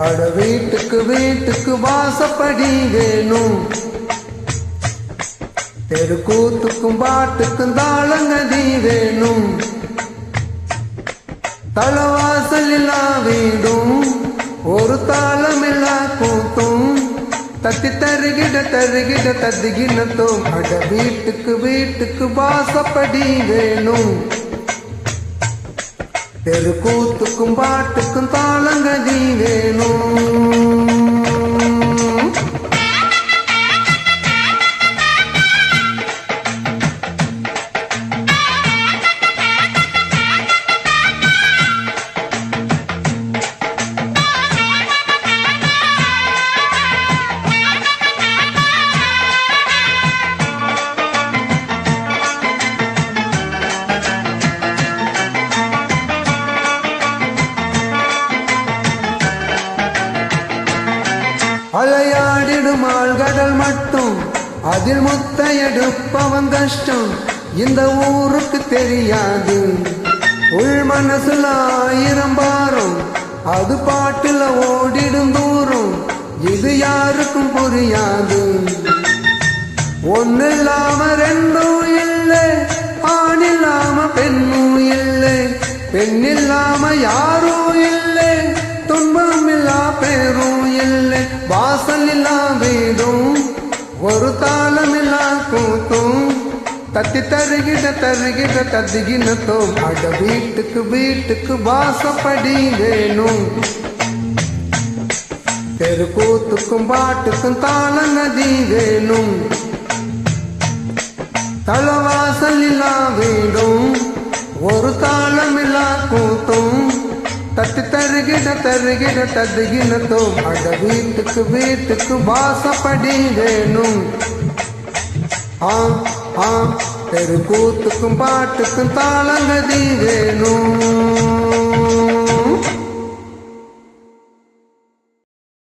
அட வீட்டுக்கு வீட்டுக்கு வாசப்படி வேணும், தெருக்கூத்துக்கும் பாட்டுக்கும் தாளங்கதி வேணும், தலவாசலில்லா வீடும் ஒரு தாளமில்லா கூத்தும் தத்தி தருகிட தருகிட தத்துகினத்தோம். அட வீட்டுக்கு வீட்டுக்கு வாசப்படி வேணும், தெருக்கூத்துக்கும் பாட்டுக்கும் தாளங்கதி வேணும். அலையாடிடும் ஆழ்கடல் மட்டும் அதில் முத்தையெடுப்பவன் கஷ்டம் இந்த ஊருக்கு தெரியாது. உள் மனசுல 1000 பாரம் அது பாட்டுல ஓடிடும் தூரம் இது யாருக்கும் புரியாது. ஒன்னு இல்லாம ரெண்டும் இல்லை, ஆண் இல்லாம பெண்ணும் இல்லை, பெண் இல்லாம யாரும் இல்லை, துன்பம் இல்லா பேரும் இல்லை, வாசல் இல்லா வீடும் ஒரு தாளம் இல்லா கூத்தும் தத்தி தருகிட தருகிட தத்துகினத்தோம். அட வீட்டுக்கு வீட்டுக்கு வாசப்படி வேணும், தெருக்கூத்துக்கும் பாட்டுக்கும் தாளங்கதி வேணும், தலவாசல் இல்லா வீடும் ஒரு தாளமில்லா கூத்தும் தத்தி தருகிட தருகிட தத்துகினத்தோம். அட வீட்டுக்கு வீட்டுக்கு வாசப்படி வேணும், தெருக்கூத்துக்கும் பாட்டுக்கும் தாளங்கதி வேணும்.